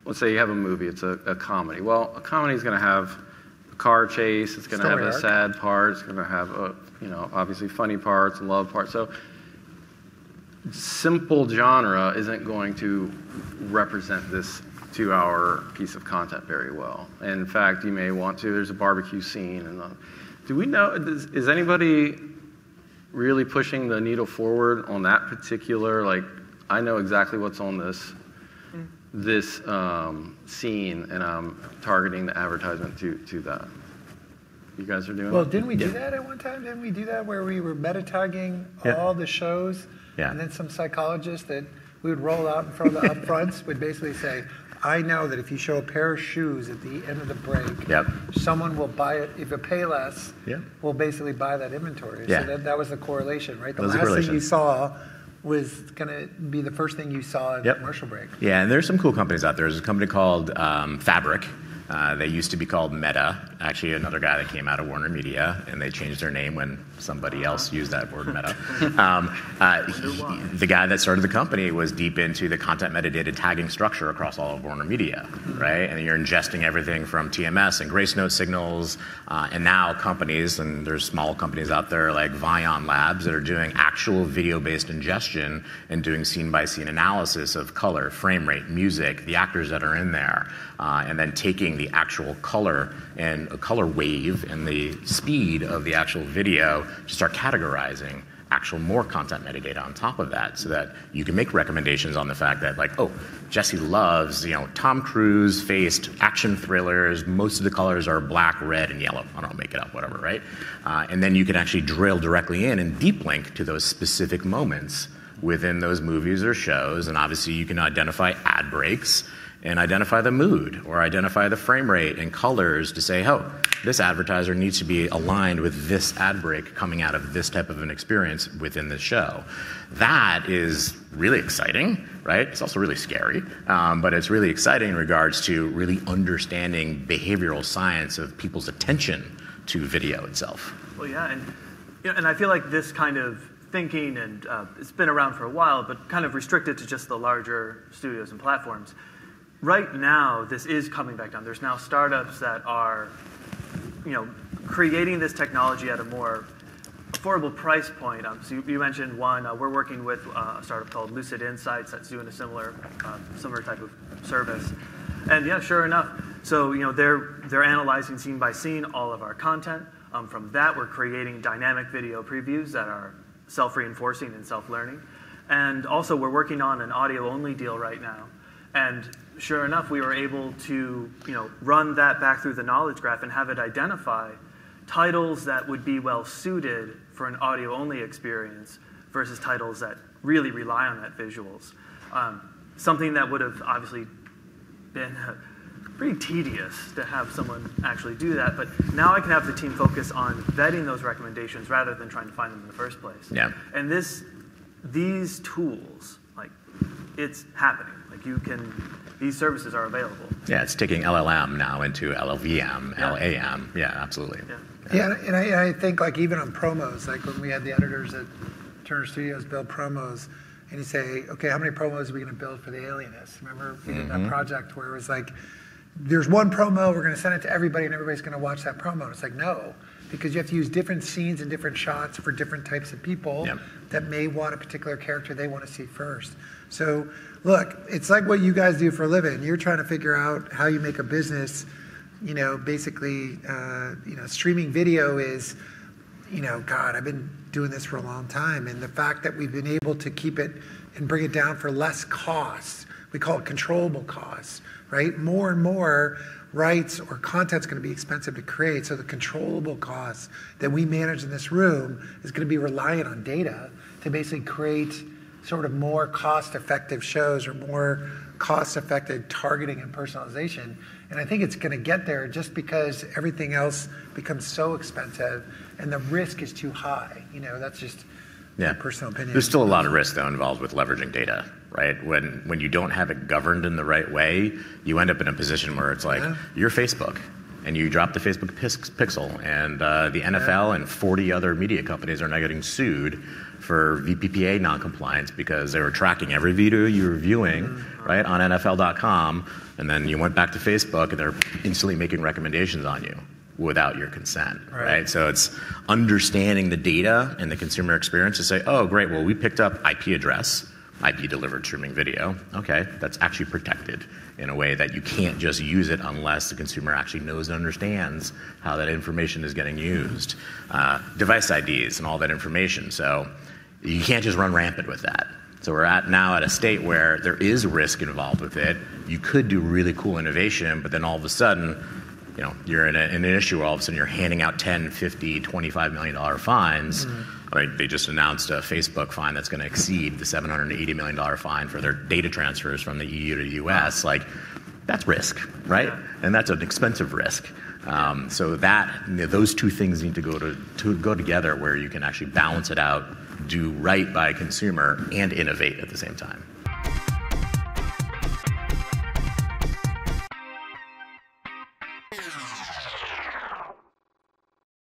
let's say you have a movie, it's a comedy. Well, a comedy is going to have a car chase, it's going to have a sad part, it's going to have obviously funny parts and love parts. So simple genre isn't going to represent this 2-hour piece of content very well. And in fact, you may want to. There's a barbecue scene, and do we know? Is anybody really pushing the needle forward on that particular? Like, I know exactly what's on this scene, and I'm targeting the advertisement to that. You guys are doing. Well, didn't we do that at one time? Didn't we do that where we were meta tagging all the shows? Yeah. And then some psychologist that we would roll out in front of the upfronts would basically say, I know that if you show a pair of shoes at the end of the break, someone will buy it. If you pay less, will basically buy that inventory. Yeah. So that was the correlation, right? The last thing you saw was going to be the first thing you saw in the commercial break. Yeah, and there's some cool companies out there. There's a company called Fabric. They used to be called Meta, actually another guy that came out of WarnerMedia, and they changed their name when somebody else used that word Meta. The guy that started the company was deep into the content metadata tagging structure across all of WarnerMedia, right? And you're ingesting everything from TMS and Grace Note signals, and now companies, and there's small companies out there like Vion Labs that are doing actual video-based ingestion and doing scene-by-scene analysis of color, frame rate, music, the actors that are in there, and then taking the actual color and a color wave and the speed of the actual video to start categorizing actual more content metadata on top of that, so that you can make recommendations on the fact that, like, oh, Jesse loves, Tom Cruise faced action thrillers. Most of the colors are black, red, and yellow. I don't know, make it up, whatever, right? And then you can actually drill directly in and deep link to those specific moments within those movies or shows. And obviously you can identify ad breaks and identify the mood or identify the frame rate and colors to say, oh, this advertiser needs to be aligned with this ad break coming out of this type of an experience within the show. That is really exciting, right? It's also really scary, but it's really exciting in regards to really understanding behavioral science of people's attention to video itself. Well, yeah, and I feel like this kind of thinking, and it's been around for a while, but kind of restricted to just the larger studios and platforms. Right now, this is coming back down. There's now startups that are, creating this technology at a more affordable price point. So you mentioned one. We're working with a startup called Lucid Insights that's doing a similar type of service. And yeah, sure enough. So they're analyzing scene by scene all of our content. From that, we're creating dynamic video previews that are self-reinforcing and self-learning. And also, we're working on an audio-only deal right now. And sure enough, we were able to run that back through the knowledge graph and have it identify titles that would be well suited for an audio-only experience versus titles that really rely on that visuals. Something that would have obviously been pretty tedious to have someone actually do that, but now I can have the team focus on vetting those recommendations rather than trying to find them in the first place. Yeah. And these tools, it's happening. These services are available. Yeah, it's taking LLM now into LLVM, LAM. Yeah, absolutely. Yeah, and I think even on promos, when we had the editors at Turner Studios build promos, and you say, okay, how many promos are we going to build for the Alienist? Remember we did that project where it was there's one promo, we're going to send it to everybody, and everybody's going to watch that promo. And it's no, because you have to use different scenes and different shots for different types of people that may want a particular character they want to see first. So look, it's like what you guys do for a living. You're trying to figure out how you make a business. Basically, streaming video is, God, I've been doing this for a long time. And the fact that we've been able to keep it and bring it down for less costs, we call it controllable costs, right? More and more rights or content's going to be expensive to create. So the controllable costs that we manage in this room is going to be reliant on data to basically create sort of more cost-effective shows or more cost-effective targeting and personalization. And I think it's going to get there just because everything else becomes so expensive and the risk is too high. That's just my personal opinion. There's still a lot of risk, though, involved with leveraging data, right? When you don't have it governed in the right way, you end up in a position where it's you're Facebook. and you drop the Facebook pixel, and the NFL and 40 other media companies are now getting sued for VPPA noncompliance because they were tracking every video you were viewing, right, on NFL.com, and then you went back to Facebook and they're instantly making recommendations on you without your consent, right? So it's understanding the data and the consumer experience to say, oh, great, well, we picked up IP address, IP delivered streaming video. Okay, that's actually protected in a way that you can't just use it unless the consumer actually knows and understands how that information is getting used. Device IDs and all that information. So you can't just run rampant with that. So we're now at a state where there is risk involved with it. You could do really cool innovation, but then all of a sudden, you know, you're in an issue where all of a sudden you're handing out $10, $50, $25 million fines. Right? They just announced a Facebook fine that's going to exceed the $780 million fine for their data transfers from the EU to the US. Like, that's risk, right? And that's an expensive risk. So that, you know, those two things need to go together where you can actually balance it out, do right by a consumer, and innovate at the same time.